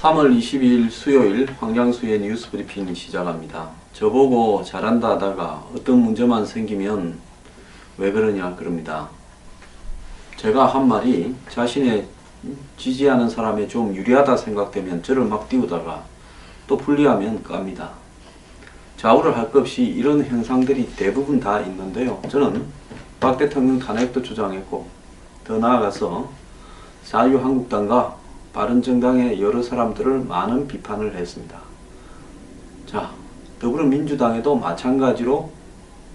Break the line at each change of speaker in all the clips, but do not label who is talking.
3월 22일 수요일 황장수의 뉴스 브리핑 시작합니다. 저보고 잘한다 하다가 어떤 문제만 생기면 왜 그러냐 그럽니다. 제가 한 말이 자신의 지지하는 사람에 좀 유리하다 생각되면 저를 막 띄우다가 또 불리하면 깝니다. 좌우를 할 것 없이 이런 현상들이 대부분 다 있는데요. 저는 박 대통령 탄핵도 주장했고 더 나아가서 자유한국당과 바른정당의 여러 사람들을 많은 비판을 했습니다. 자, 더불어민주당에도 마찬가지로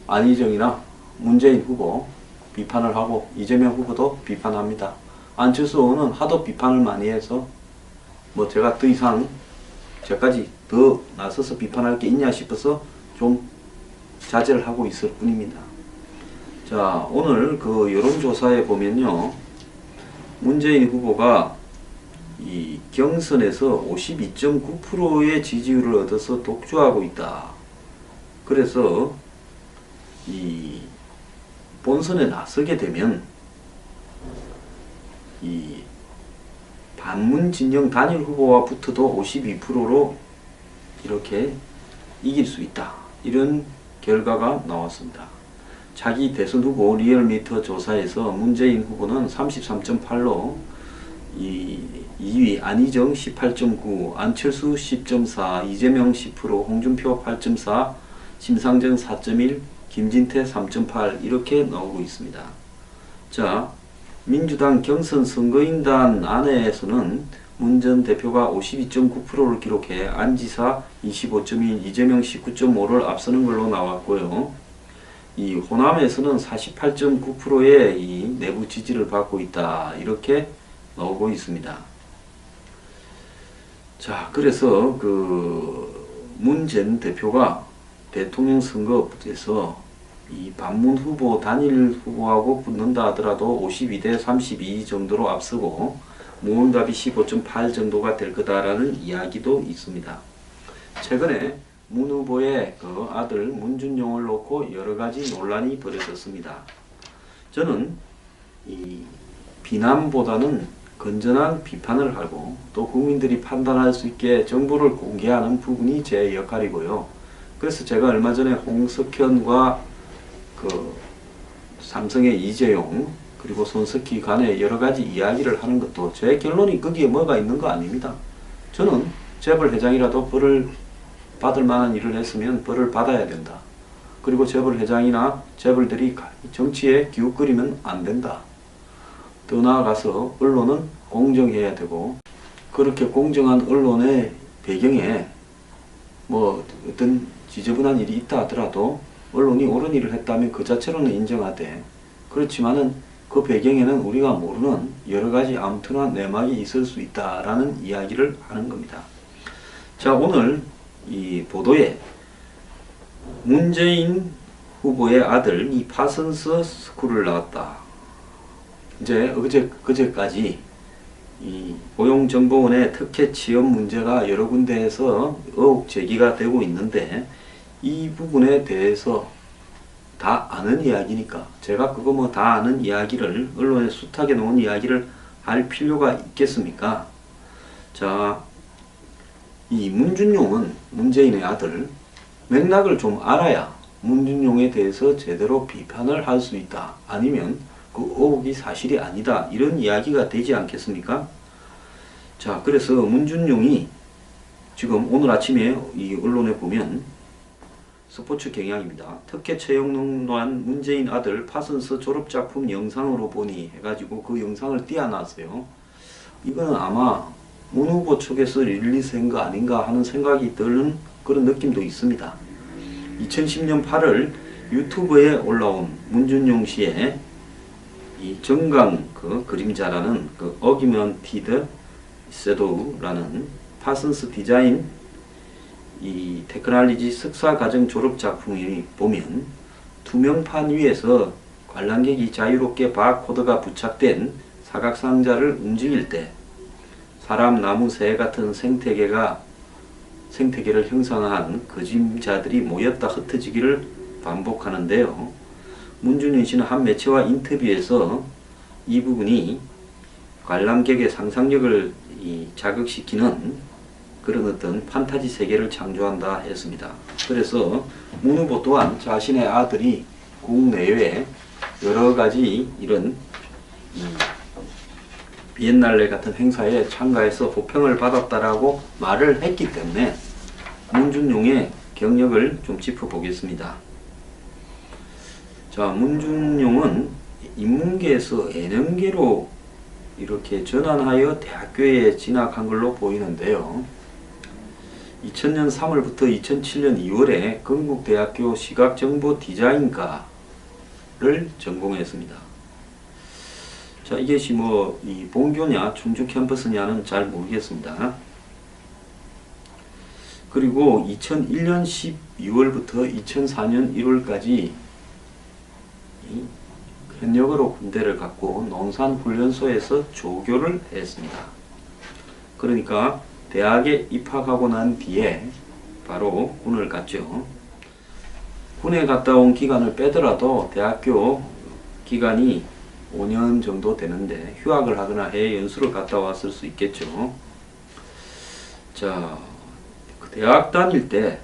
안희정이나 문재인 후보 비판을 하고 이재명 후보도 비판합니다. 안철수 의원은 하도 비판을 많이 해서 뭐 제가 더 이상 저까지 더 나서서 비판할 게 있냐 싶어서 좀 자제를 하고 있을 뿐입니다. 자, 오늘 그 여론조사에 보면요, 문재인 후보가 이 경선에서 52.9%의 지지율을 얻어서 독주하고 있다. 그래서 이 본선에 나서게 되면 이 반문 진영 단일 후보와 붙어도 52%로 이렇게 이길 수 있다. 이런 결과가 나왔습니다. 자기 대선 후보 리얼미터 조사에서 문재인 후보는 33.8로 2위 안희정 18.9, 안철수 10.4, 이재명 10%, 홍준표 8.4, 심상정 4.1, 김진태 3.8 이렇게 나오고 있습니다. 자, 민주당 경선 선거인단 안에서는 문 전 대표가 52.9%를 기록해 안 지사 25.1, 이재명 19.5를 앞서는 걸로 나왔고요. 이 호남에서는 48.9%의 이 내부 지지를 받고 있다. 이렇게 나오고 있습니다. 자, 그래서 그 문 전 대표가 대통령 선거에서 이 반문 후보, 단일 후보하고 붙는다 하더라도 52대 32 정도로 앞서고 무응답이 15.8 정도가 될 거다라는 이야기도 있습니다. 최근에 문 후보의 그 아들 문준용을 놓고 여러가지 논란이 벌어졌습니다. 저는 이 비난보다는 건전한 비판을 하고 또 국민들이 판단할 수 있게 정보를 공개하는 부분이 제 역할이고요. 그래서 제가 얼마 전에 홍석현과 그 삼성의 이재용 그리고 손석희 간에 여러가지 이야기를 하는 것도 제 결론이 거기에 뭐가 있는 거 아닙니다. 저는 재벌 회장이라도 벌을 받을 만한 일을 했으면 벌을 받아야 된다. 그리고 재벌 회장이나 재벌들이 정치에 기웃거리면 안 된다. 더 나아가서 언론은 공정해야 되고 그렇게 공정한 언론의 배경에 뭐 어떤 지저분한 일이 있다 하더라도 언론이 옳은 일을 했다면 그 자체로는 인정하되 그렇지만은 그 배경에는 우리가 모르는 여러가지 암투나 내막이 있을 수 있다라는 이야기를 하는 겁니다. 자, 오늘 이 보도에 문재인 후보의 아들 이 파슨스 스쿨을 나왔다. 이제 그제까지 이 고용정보원의 특혜 취업 문제가 여러 군데에서 의혹 제기가 되고 있는데 이 부분에 대해서 다 아는 이야기니까 제가 그거 뭐 다 아는 이야기를 언론에 숱하게 놓은 이야기를 할 필요가 있겠습니까? 자, 이 문준용은 문재인의 아들 맥락을 좀 알아야 문준용에 대해서 제대로 비판을 할 수 있다. 아니면 그 의혹이 사실이 아니다. 이런 이야기가 되지 않겠습니까? 자, 그래서 문준용이 지금 오늘 아침에 이 언론에 보면 스포츠 경향입니다. 특혜 채용논란 문재인 아들 파슨스 졸업작품 영상으로 보니 해가지고 그 영상을 띄워놨어요. 이거는 아마 문 후보 측에서 릴리스한 거 아닌가 하는 생각이 드는 그런 느낌도 있습니다. 2010년 8월 유튜브에 올라온 문준용 씨의 이 정강 그 그림자라는 그 어기먼티드 섀도우라는 파슨스 디자인 이 테크놀로지 석사과정 졸업작품이 보면 투명판 위에서 관람객이 자유롭게 바코드가 부착된 사각상자를 움직일 때 사람, 나무, 새 같은 생태계를 형성한 거짓자들이 모였다 흩어지기를 반복하는데요. 문준용 씨는 한 매체와 인터뷰에서 이 부분이 관람객의 상상력을 자극시키는 그런 어떤 판타지 세계를 창조한다 했습니다. 그래서 문후보 또한 자신의 아들이 국내외 여러 가지 이런 비엔날레 같은 행사에 참가해서 호평을 받았다라고 말을 했기 때문에 문준용의 경력을 좀 짚어보겠습니다. 자, 문준용은 인문계에서 예능계로 이렇게 전환하여 대학교에 진학한 걸로 보이는데요. 2000년 3월부터 2007년 2월에 건국대학교 시각정보 디자인과를 전공했습니다. 자, 이것이 뭐 이 본교냐 충주 캠퍼스냐는 잘 모르겠습니다. 그리고 2001년 12월부터 2004년 1월까지 현역으로 군대를 갔고 농산훈련소에서 조교를 했습니다. 그러니까 대학에 입학하고 난 뒤에 바로 군을 갔죠. 군에 갔다 온 기간을 빼더라도 대학교 기간이 5년 정도 되는데 휴학을 하거나 해외 연수를 갔다 왔을 수 있겠죠. 자, 그 대학 다닐 때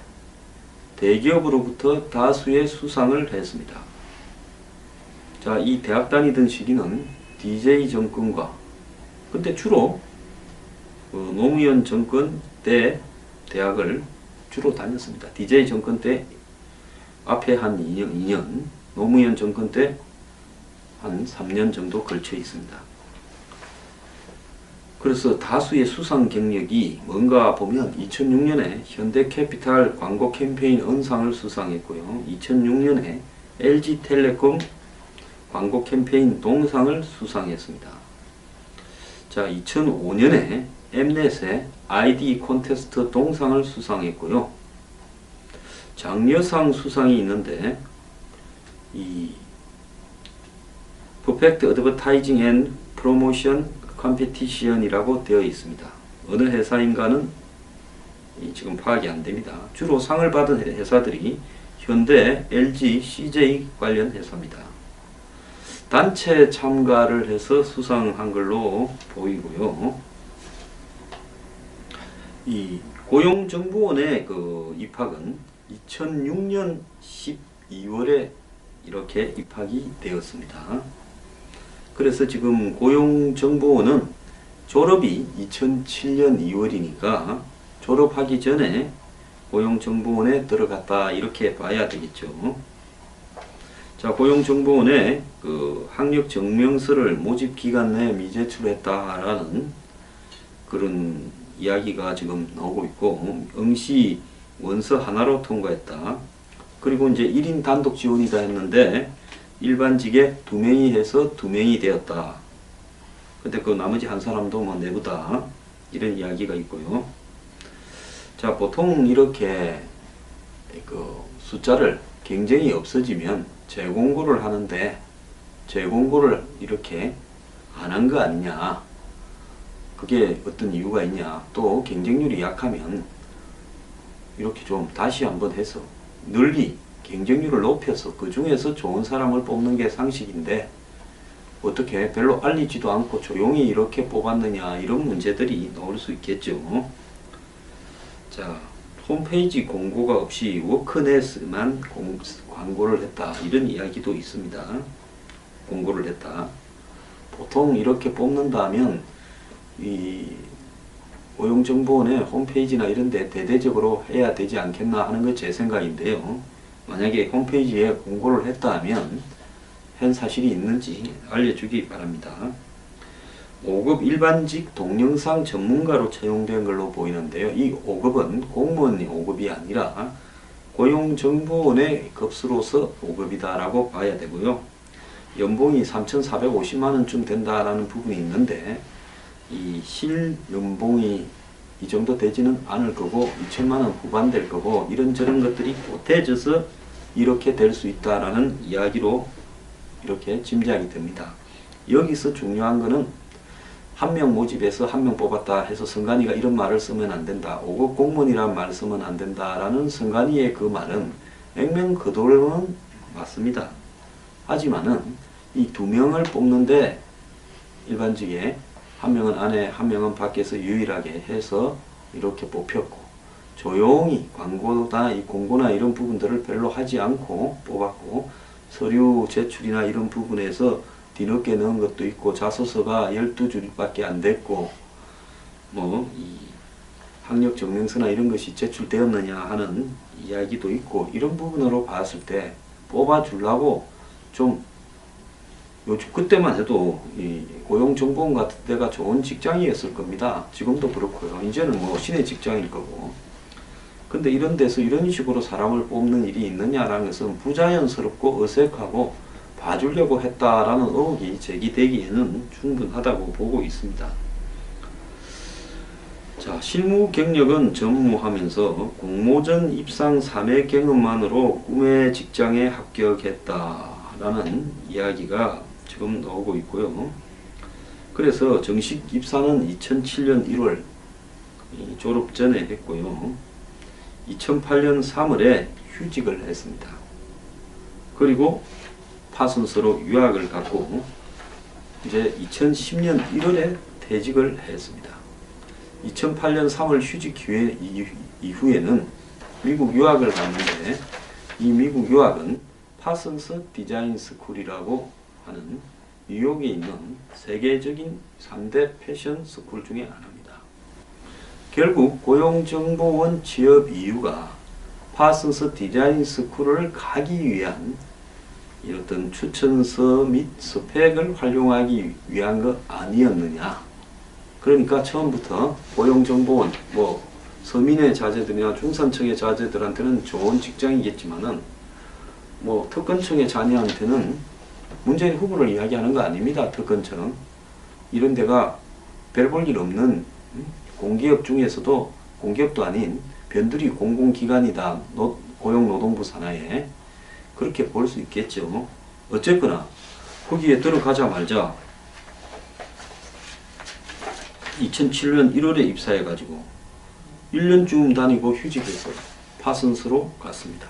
대기업으로부터 다수의 수상을 했습니다. 자, 이 대학 다니던 시기는 DJ 정권과 그때 주로 노무현 정권 때 대학을 주로 다녔습니다. DJ 정권 때 앞에 한 2년, 노무현 정권 때 한 3년 정도 걸쳐 있습니다. 그래서 다수의 수상 경력이 뭔가 보면 2006년에 현대캐피탈 광고 캠페인 은상을 수상했고요. 2006년에 LG텔레콤 광고 캠페인 동상을 수상했습니다. 자, 2005년에 엠넷의 아이디 콘테스트 동상을 수상했고요. 장려상 수상이 있는데 이 퍼펙트 어드버타이징 앤 프로모션 컴피티션이라고 되어 있습니다. 어느 회사인가는 지금 파악이 안 됩니다. 주로 상을 받은 회사들이 현대, LG, CJ 관련 회사입니다. 단체 참가를 해서 수상한 걸로 보이고요. 이 고용정보원의 그 입학은 2006년 12월에 이렇게 입학이 되었습니다. 그래서 지금 고용정보원은 졸업이 2007년 2월이니까 졸업하기 전에 고용정보원에 들어갔다 이렇게 봐야 되겠죠. 자, 고용정보원에 그 학력증명서를 모집기간 내에 미제출했다라는 그런 이야기가 지금 나오고 있고, 응시 원서 하나로 통과했다. 그리고 이제 1인 단독 지원이다 했는데 일반직에 2명이 해서 2명이 되었다. 근데 그 나머지 한 사람도 뭐 내부다. 이런 이야기가 있고요. 자, 보통 이렇게 그 숫자를 경쟁이 없어지면 재공고를 하는데 재공고를 이렇게 안 한 거 아니냐. 그게 어떤 이유가 있냐. 또 경쟁률이 약하면 이렇게 좀 다시 한번 해서 널리 경쟁률을 높여서 그 중에서 좋은 사람을 뽑는 게 상식인데 어떻게 별로 알리지도 않고 조용히 이렇게 뽑았느냐, 이런 문제들이 나올 수 있겠죠. 자, 홈페이지 공고가 없이 워크넷만 광고를 했다, 이런 이야기도 있습니다. 공고를 했다. 보통 이렇게 뽑는다면 이 고용정보원의 홈페이지나 이런 데 대대적으로 해야 되지 않겠나 하는 게 제 생각인데요. 만약에 홈페이지에 공고를 했다 하면 현 사실이 있는지 알려주기 바랍니다. 5급 일반직 동영상 전문가로 채용된 걸로 보이는데요. 이 5급은 공무원의 5급이 아니라 고용정보원의 급수로서 5급이다라고 봐야 되고요. 연봉이 3,450만원쯤 된다라는 부분이 있는데 이 실연봉이 이 정도 되지는 않을 거고 2천만원 후반 될 거고 이런저런 것들이 보태져서 이렇게 될 수 있다라는 이야기로 이렇게 짐작이 됩니다. 여기서 중요한 거는 한 명 모집해서 한 명 뽑았다 해서 성관이가 이런 말을 쓰면 안 된다. 5급 공무원이란 말을 쓰면 안 된다라는 성관이의 그 말은 액면그돌은 맞습니다. 하지만은 이 2명을 뽑는데 일반직에 한 명은 안에 한 명은 밖에서 유일하게 해서 이렇게 뽑혔고, 조용히 광고나 이 공고나 이런 부분들을 별로 하지 않고 뽑았고, 서류 제출이나 이런 부분에서 뒤늦게 넣은 것도 있고, 자소서가 12줄밖에 안 됐고, 이 학력 증명서나 이런 것이 제출되었느냐 하는 이야기도 있고, 이런 부분으로 봤을 때 뽑아주려고 좀 요즘 그때만 해도 이 고용정보원 같은 데가 좋은 직장이었을 겁니다. 지금도 그렇고요. 이제는 뭐 시내 직장일 거고. 근데 이런 데서 이런 식으로 사람을 뽑는 일이 있느냐라는 것은 부자연스럽고 어색하고 봐주려고 했다라는 의혹이 제기되기에는 충분하다고 보고 있습니다. 자, 실무 경력은 전무하면서 공모전 입상 3회 경험만으로 꿈의 직장에 합격했다라는 이야기가 지금 나오고 있고요. 그래서 정식 입사는 2007년 1월 졸업 전에 했고요. 2008년 3월에 휴직을 했습니다. 그리고 파슨스로 유학을 갔고 이제 2010년 1월에 퇴직을 했습니다. 2008년 3월 휴직 이후에는 미국 유학을 갔는데, 이 미국 유학은 파슨스 디자인 스쿨이라고 하는 뉴욕에 있는 세계적인 3대 패션 스쿨 중에 하나입니다. 결국 고용정보원 취업 이유가 파슨스 디자인 스쿨을 가기 위한 어떤 추천서 및 스펙을 활용하기 위한 것 아니었느냐. 그러니까 처음부터 고용정보원, 서민의 자제들이나 중산층의 자제들한테는 좋은 직장이겠지만은, 특권층의 자녀한테는 문재인 후보를 이야기하는 거 아닙니다. 특권층. 이런 데가 별 볼 일 없는 공기업 중에서도 공기업도 아닌 변두리 공공기관이다. 고용노동부 산하에. 그렇게 볼 수 있겠죠. 어쨌거나 거기에 들어가자마자 2007년 1월에 입사해가지고 1년쯤 다니고 휴직해서 파슨스로 갔습니다.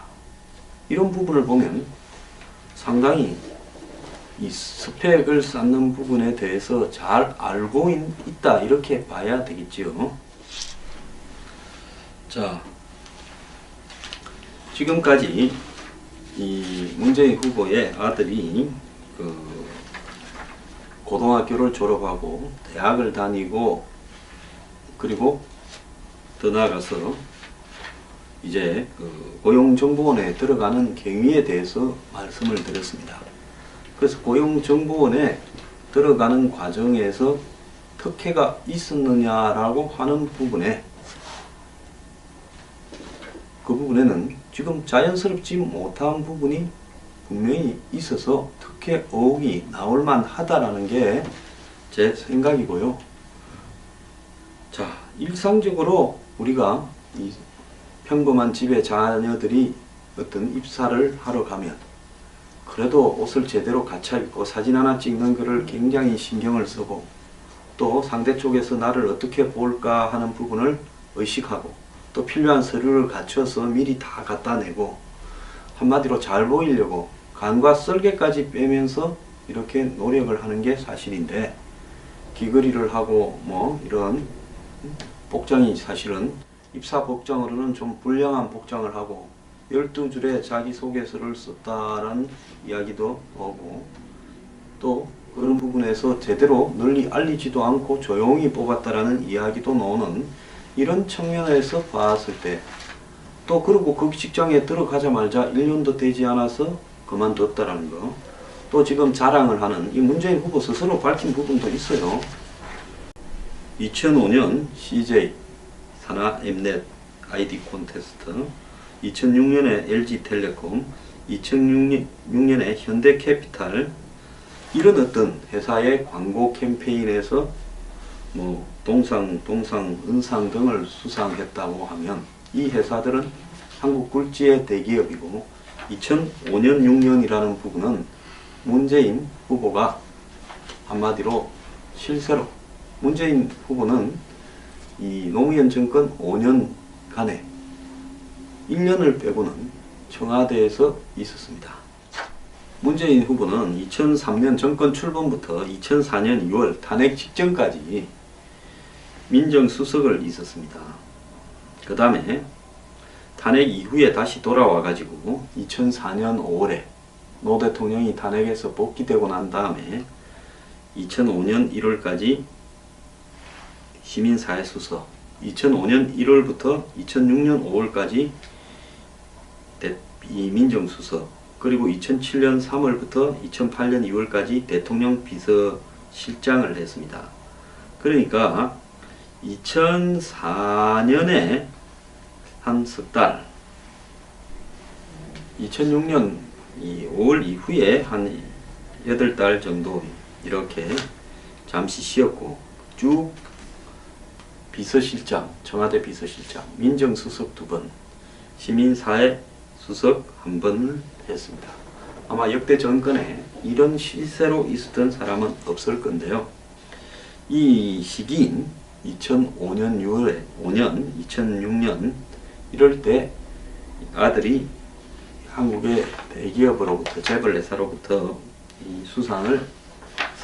이런 부분을 보면 상당히 이 스펙을 쌓는 부분에 대해서 잘 알고 있다 이렇게 봐야 되겠지요. 자, 지금까지 이 문재인 후보의 아들이 고등학교를 졸업하고 대학을 다니고 그리고 더 나아가서 이제 고용정보원에 들어가는 경위에 대해서 말씀을 드렸습니다. 그래서 고용정보원에 들어가는 과정에서 특혜가 있었느냐라고 하는 부분에 그 부분에는 지금 자연스럽지 못한 부분이 분명히 있어서 특혜 의혹이 나올 만하다라는 게 제 생각이고요. 자, 일상적으로 우리가 이 평범한 집의 자녀들이 어떤 입사를 하러 가면 그래도 옷을 제대로 갖춰 입고 사진 하나 찍는 것을 굉장히 신경을 쓰고 또 상대 쪽에서 나를 어떻게 볼까 하는 부분을 의식하고 또 필요한 서류를 갖춰서 미리 다 갖다 내고 한마디로 잘 보이려고 간과 썰개까지 빼면서 이렇게 노력을 하는 게 사실인데, 귀걸이를 하고 이런 복장이 사실은 입사 복장으로는 좀 불량한 복장을 하고 12줄의 자기소개서를 썼다라는 이야기도 오고, 또 그런 부분에서 제대로 널리 알리지도 않고 조용히 뽑았다라는 이야기도 나오는 이런 측면에서 봤을 때, 또 그리고 그 직장에 들어가자마자 1년도 되지 않아서 그만뒀다라는 거, 또 지금 자랑을 하는 이 문재인 후보 스스로 밝힌 부분도 있어요. 2005년 CJ 산하 엠넷 아이디 콘테스트, 2006년에 LG텔레콤, 2006년에 현대캐피탈, 이런 어떤 회사의 광고 캠페인에서 동상, 은상 등을 수상했다고 하면 이 회사들은 한국 굴지의 대기업이고 2005년, 6년이라는 부분은 문재인 후보가 한마디로 실세로 문재인 후보는 이 노무현 정권 5년간에 1년을 빼고는 청와대에서 있었습니다. 문재인 후보는 2003년 정권 출범부터 2004년 2월 탄핵 직전까지 민정수석을 있었습니다. 그 다음에 탄핵 이후에 다시 돌아와 가지고 2004년 5월에 노 대통령이 탄핵에서 복귀되고 난 다음에 2005년 1월까지 시민사회수석, 2005년 1월부터 2006년 5월까지 민정수석, 그리고 2007년 3월부터 2008년 2월까지 대통령 비서실장을 했습니다. 그러니까 2004년에 한 석 달, 2006년 5월 이후에 한 8달 정도 이렇게 잠시 쉬었고, 쭉 비서실장, 청와대 비서실장, 민정수석 2번, 시민사회수석 1번을 했습니다. 아마 역대 정권에 이런 실세로 있었던 사람은 없을 건데요. 이 시기인 2005년 6월에 2006년 이럴 때 아들이 한국의 대기업으로부터, 재벌회사로부터 이 수상을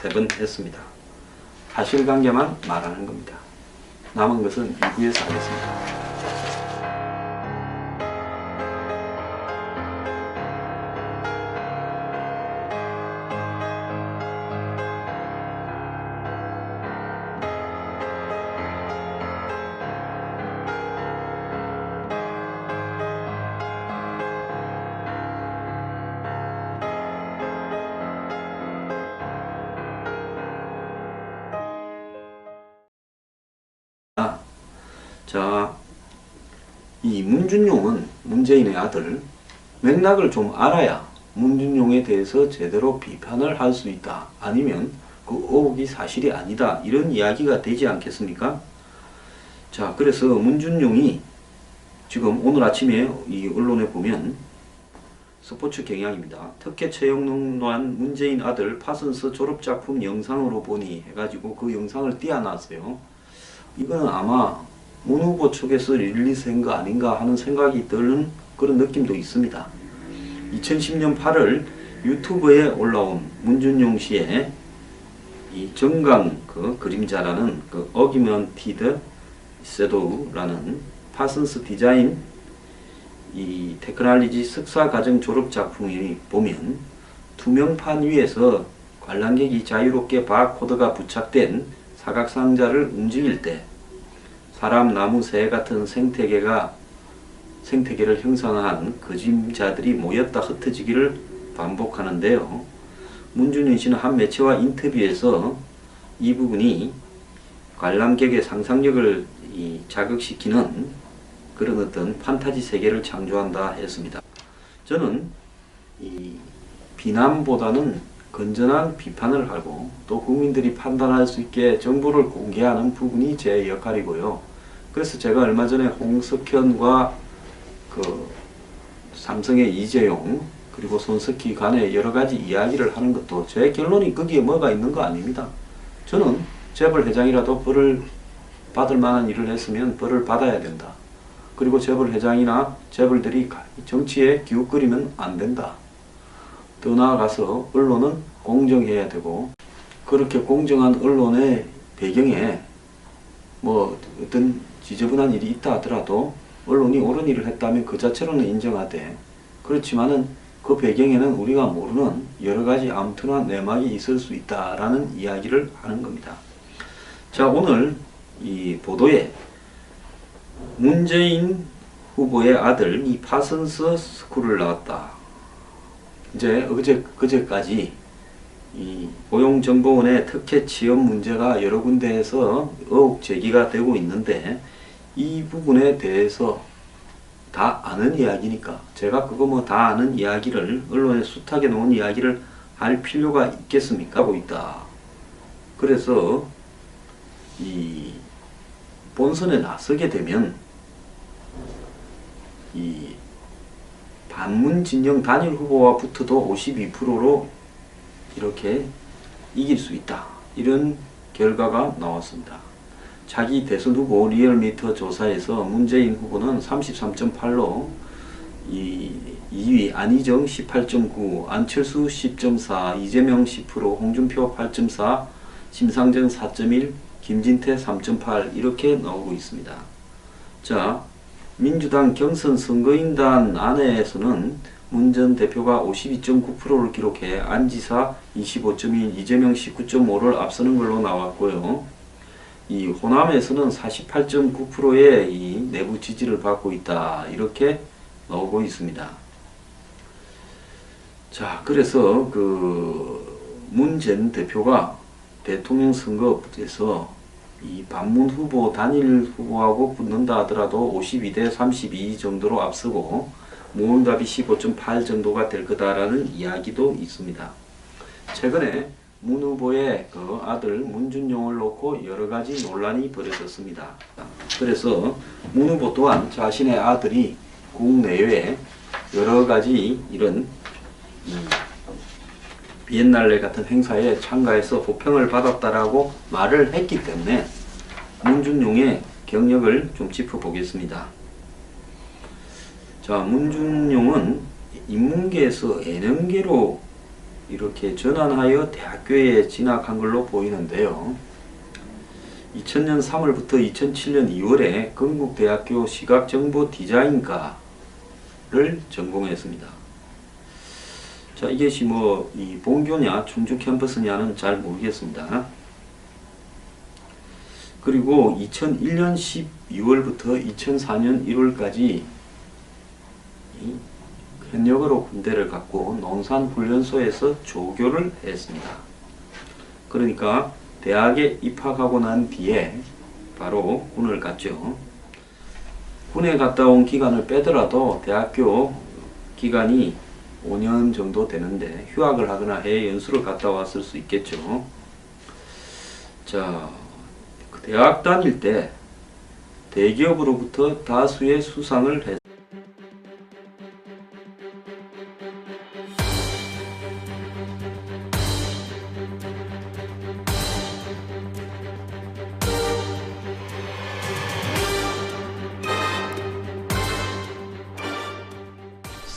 3번 했습니다. 사실관계만 말하는 겁니다. 남은 것은 이후에서 하겠습니다. 자, 이 문준용은 문재인의 아들, 맥락을 좀 알아야 문준용에 대해서 제대로 비판을 할 수 있다. 아니면 그 의혹이 사실이 아니다. 이런 이야기가 되지 않겠습니까? 자, 그래서 문준용이 지금 오늘 아침에 이 언론에 보면 스포츠 경향입니다. 특혜 채용논란 문재인 아들 파슨스 졸업작품 영상으로 보니 해가지고 그 영상을 띄워놨어요. 이거는 아마 문 후보 측에서 릴리스한 거 아닌가 하는 생각이 드는 그런 느낌도 있습니다. 2010년 8월 유튜브에 올라온 문준용 씨의 이 정강 그 그림자라는 그 어기먼티드 섀도우라는 파슨스 디자인 이 테크놀로지 석사과정 졸업작품이 보면 투명판 위에서 관람객이 자유롭게 바코드가 부착된 사각상자를 움직일 때 사람, 나무, 새 같은 생태계를 형성한 그림자들이 모였다 흩어지기를 반복하는데요. 문준용 씨는 한 매체와 인터뷰에서 이 부분이 관람객의 상상력을 자극시키는 그런 어떤 판타지 세계를 창조한다 했습니다. 저는 이 비난보다는 건전한 비판을 하고 또 국민들이 판단할 수 있게 정보를 공개하는 부분이 제 역할이고요. 그래서 제가 얼마 전에 홍석현과 그 삼성의 이재용 그리고 손석희 간에 여러가지 이야기를 하는 것도 제 결론이 거기에 뭐가 있는 거 아닙니다. 저는 재벌 회장이라도 벌을 받을 만한 일을 했으면 벌을 받아야 된다. 그리고 재벌 회장이나 재벌들이 정치에 기웃거리면 안 된다. 더 나아가서 언론은 공정해야 되고, 그렇게 공정한 언론의 배경에 뭐 어떤 지저분한 일이 있다 하더라도 언론이 옳은 일을 했다면 그 자체로는 인정하되, 그렇지만은 그 배경에는 우리가 모르는 여러가지 암투나 내막이 있을 수 있다라는 이야기를 하는 겁니다. 자, 오늘 이 보도에 문재인 후보의 아들 이 파슨스 스쿨을 나왔다. 이제 그제까지 이 고용정보원의 특혜 취업 문제가 여러 군데에서 의혹 제기가 되고 있는데, 이 부분에 대해서 다 아는 이야기니까 제가 그거 뭐 다 아는 이야기를 언론에 숱하게 놓은 이야기를 할 필요가 있겠습니까? 하고 있다. 그래서 이 본선에 나서게 되면 이 반문 진영 단일 후보와 붙어도 52%로 이렇게 이길 수 있다. 이런 결과가 나왔습니다. 차기 대선 후보 리얼미터 조사에서 문재인 후보는 33.8로 2위 안희정 18.9, 안철수 10.4, 이재명 10%, 홍준표 8.4, 심상정 4.1, 김진태 3.8 이렇게 나오고 있습니다. 자, 민주당 경선 선거인단 안에서는 문 전 대표가 52.9%를 기록해 안지사 25.1, 이재명 19.5를 앞서는 걸로 나왔고요. 이 호남에서는 48.9%의 이 내부 지지를 받고 있다. 이렇게 나오고 있습니다. 자, 그래서 그 문 전 대표가 대통령 선거에서 이 반문 후보, 단일 후보하고 붙는다 하더라도 52대 32 정도로 앞서고 무응답이 15.8 정도가 될 거다라는 이야기도 있습니다. 최근에 문 후보의 그 아들 문준용을 놓고 여러 가지 논란이 벌어졌습니다. 그래서 문 후보 또한 자신의 아들이 국내외 여러 가지 이런 비엔날레 같은 행사에 참가해서 호평을 받았다라고 말을 했기 때문에 문준용의 경력을 좀 짚어보겠습니다. 자, 문준용은 인문계에서 예능계로 이렇게 전환하여 대학교에 진학한 걸로 보이는데요. 2000년 3월부터 2007년 2월에 건국대학교 시각정보디자인과를 전공했습니다. 자, 이것이 뭐 이 본교냐 충주 캠퍼스냐는 잘 모르겠습니다. 그리고 2001년 12월부터 2004년 1월까지 현역으로 군대를 갔고 농산훈련소에서 조교를 했습니다. 그러니까 대학에 입학하고 난 뒤에 바로 군을 갔죠. 군에 갔다 온 기간을 빼더라도 대학교 기간이 5년 정도 되는데 휴학을 하거나 해외 연수를 갔다 왔을 수 있겠죠. 자, 그 대학 다닐 때 대기업으로부터 다수의 수상을 했습니다.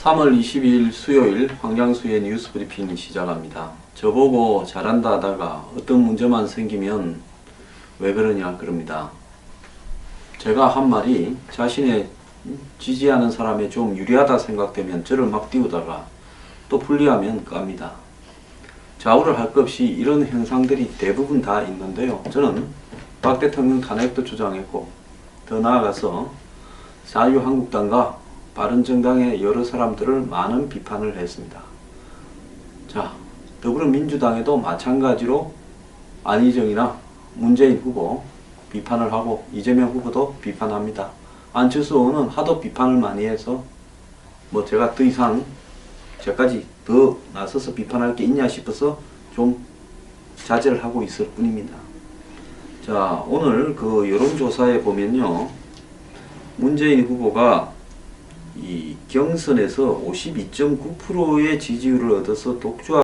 3월 22일 수요일 황장수의 뉴스 브리핑이 시작합니다. 저보고 잘한다 하다가 어떤 문제만 생기면 왜 그러냐 그럽니다. 제가 한 말이 자신의 지지하는 사람에 좀 유리하다 생각되면 저를 막 띄우다가 또 불리하면 깝니다. 좌우를 할 것 없이 이런 현상들이 대부분 다 있는데요. 저는 박 대통령 탄핵도 주장했고 더 나아가서 자유한국당과 바른정당의 여러 사람들을 많은 비판을 했습니다. 자, 더불어민주당에도 마찬가지로 안희정이나 문재인 후보 비판을 하고 이재명 후보도 비판합니다. 안철수 의원은 하도 비판을 많이 해서 뭐 제가 더 이상 저까지 더 나서서 비판할 게 있냐 싶어서 좀 자제를 하고 있을 뿐입니다. 자, 오늘 그 여론조사에 보면요, 문재인 후보가 이 경선에서 52.9%의 지지율을 얻어서 독주하고